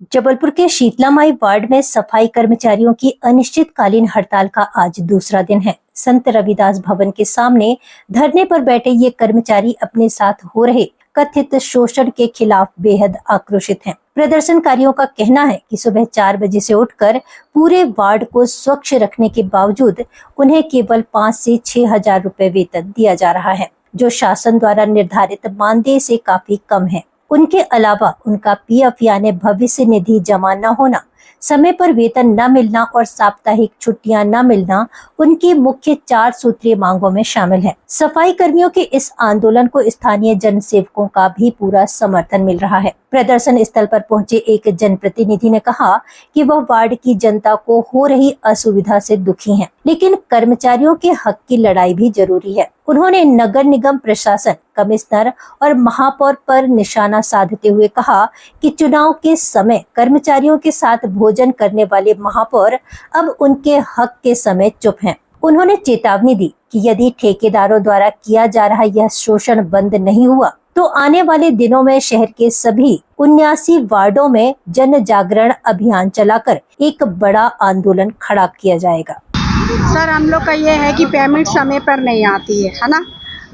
जबलपुर के शीतलामाई वार्ड में सफाई कर्मचारियों की अनिश्चितकालीन हड़ताल का आज दूसरा दिन है। संत रविदास भवन के सामने धरने पर बैठे ये कर्मचारी अपने साथ हो रहे कथित शोषण के खिलाफ बेहद आक्रोशित हैं। प्रदर्शनकारियों का कहना है कि सुबह 4 बजे से उठकर पूरे वार्ड को स्वच्छ रखने के बावजूद उन्हें केवल 5 से 6 हजार रुपए वेतन दिया जा रहा है, जो शासन द्वारा निर्धारित मानदेय से काफी कम है। उनके अलावा उनका पीएफ यानी भविष्य निधि जमा न होना, समय पर वेतन न मिलना और साप्ताहिक छुट्टियां न मिलना उनकी मुख्य 4 सूत्रीय मांगों में शामिल है। सफाई कर्मियों के इस आंदोलन को स्थानीय जनसेवकों का भी पूरा समर्थन मिल रहा है। प्रदर्शन स्थल पर पहुंचे एक जनप्रतिनिधि ने कहा कि वह वार्ड की जनता को हो रही असुविधा से दुखी हैं, लेकिन कर्मचारियों के हक की लड़ाई भी जरूरी है। उन्होंने नगर निगम प्रशासन, कमिश्नर और महापौर पर निशाना साधते हुए कहा कि चुनाव के समय कर्मचारियों के साथ भोजन करने वाले महापौर अब उनके हक के समय चुप हैं। उन्होंने चेतावनी दी कि यदि ठेकेदारों द्वारा किया जा रहा यह शोषण बंद नहीं हुआ तो आने वाले दिनों में शहर के सभी 79 वार्डों में जन जागरण अभियान चलाकर एक बड़ा आंदोलन खड़ा किया जाएगा। सर, हम लोग का ये है कि पेमेंट समय पर नहीं आती है ना,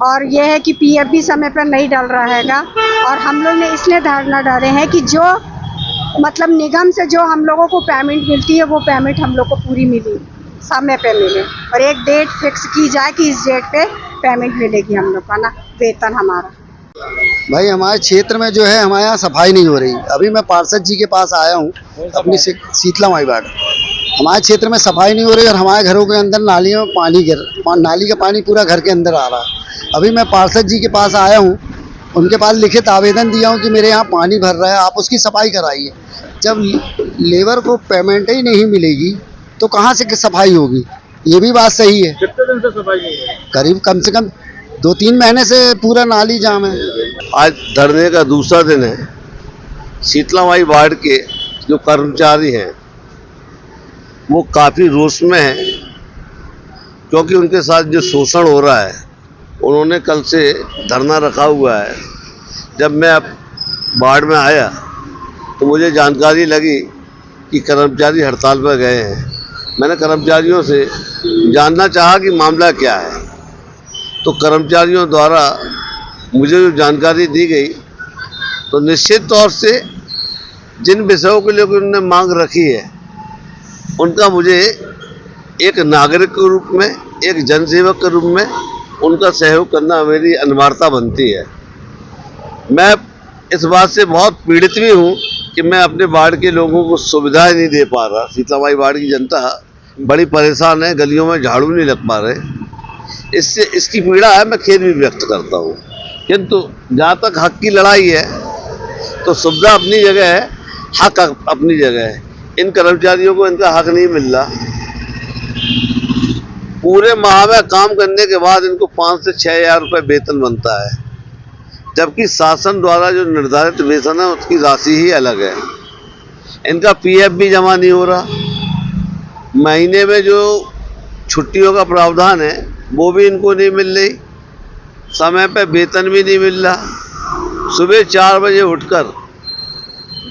और ये है कि पीएफ भी समय पर नहीं डल रहा हैगा। और हम लोग ने इसलिए धरना डाले हैं कि जो मतलब निगम से जो हम लोगों को पेमेंट मिलती है वो पेमेंट हम लोग को पूरी मिली, समय पे मिले, और एक डेट फिक्स की जाए कि इस डेट पे पेमेंट मिलेगी हम लोग का ना, वेतन हमारा। भाई हमारे क्षेत्र में जो है हमारे यहाँ सफाई नहीं हो रही। अभी मैं पार्षद जी के पास आया हूँ अपनी शीतलामाई वार्ड। हमारे क्षेत्र में सफाई नहीं हो रही और हमारे घरों के अंदर नालियों में नाली का पानी पूरा घर के अंदर आ रहा है। अभी मैं पार्षद जी के पास आया हूँ, उनके पास लिखित आवेदन दिया हूँ कि मेरे यहाँ पानी भर रहा है, आप उसकी सफाई कराइए। जब लेबर को पेमेंट ही नहीं मिलेगी तो कहाँ से सफाई होगी? ये भी बात सही है। कितने दिन से सफाई नहीं है? करीब कम से कम 2-3 महीने से पूरा नाली जाम है। आज धरने का दूसरा दिन है। शीतलामाई वार्ड के जो कर्मचारी हैं वो काफ़ी रोष में हैं, क्योंकि उनके साथ जो शोषण हो रहा है, उन्होंने कल से धरना रखा हुआ है। जब मैं अब वार्ड में आया तो मुझे जानकारी लगी कि कर्मचारी हड़ताल पर गए हैं। मैंने कर्मचारियों से जानना चाहा कि मामला क्या है, तो कर्मचारियों द्वारा मुझे जो जानकारी दी गई, तो निश्चित तौर से जिन विषयों के लिए उन्होंने मांग रखी है उनका मुझे एक नागरिक के रूप में, एक जनसेवक के रूप में उनका सहयोग करना मेरी अनिवार्यता बनती है। मैं इस बात से बहुत पीड़ित भी हूँ कि मैं अपने वार्ड के लोगों को सुविधाएं नहीं दे पा रहा। शीतलामाई वार्ड की जनता बड़ी परेशान है, गलियों में झाड़ू नहीं लग पा रहे। इससे इसकी पीड़ा है, मैं खेद भी व्यक्त करता हूँ। किंतु जहाँ तक हक की लड़ाई है तो सुविधा अपनी जगह है, हक अपनी जगह है। इन कर्मचारियों को इनका हक नहीं मिल रहा। पूरे माह में काम करने के बाद इनको 5 से 6 हजार रुपये वेतन बनता है, जबकि शासन द्वारा जो निर्धारित वेतन है उसकी राशि ही अलग है। इनका पीएफ भी जमा नहीं हो रहा। महीने में जो छुट्टियों का प्रावधान है वो भी इनको नहीं मिल रही। समय पे वेतन भी नहीं मिल रहा। सुबह 4 बजे उठकर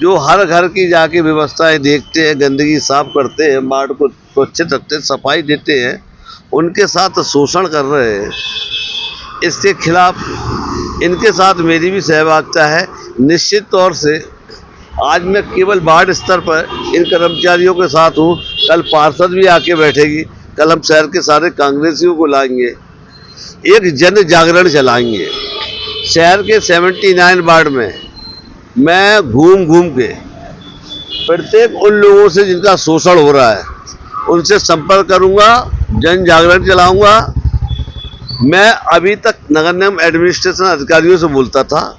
जो हर घर की जाके व्यवस्थाएं देखते हैं, गंदगी साफ करते हैं, वार्ड को स्वच्छ रखते हैं, सफाई देते हैं, उनके साथ शोषण कर रहे हैं। इसके खिलाफ इनके साथ मेरी भी सहभागिता है। निश्चित तौर से आज मैं केवल वार्ड स्तर पर इन कर्मचारियों के साथ हूँ। कल पार्षद भी आके बैठेगी। कल हम शहर के सारे कांग्रेसियों को लाएंगे, एक जन जागरण चलाएंगे। शहर के 79 वार्ड में मैं घूम घूम के प्रत्येक उन लोगों से जिनका शोषण हो रहा है उनसे संपर्क करूंगा, जन जागरण चलाऊंगा। मैं अभी तक नगर निगम एडमिनिस्ट्रेशन अधिकारियों से बोलता था,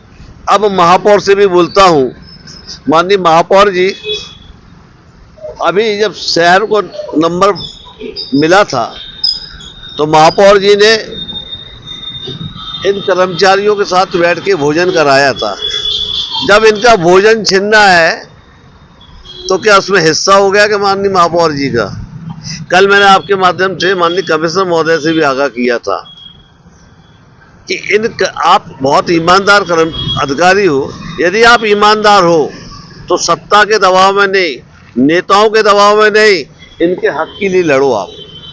अब महापौर से भी बोलता हूं। माननीय महापौर जी, अभी जब शहर को नंबर मिला था तो महापौर जी ने इन कर्मचारियों के साथ बैठ के भोजन कराया था। जब इनका भोजन छिनना है तो क्या उसमें हिस्सा हो गया कि माननीय महापौर जी का? कल मैंने आपके माध्यम से माननीय कमिश्नर महोदय से भी आगाह किया था कि आप बहुत ईमानदार अधिकारी हो। यदि आप ईमानदार हो तो सत्ता के दबाव में नहीं, नेताओं के दबाव में नहीं, इनके हक के लिए लड़ो आप।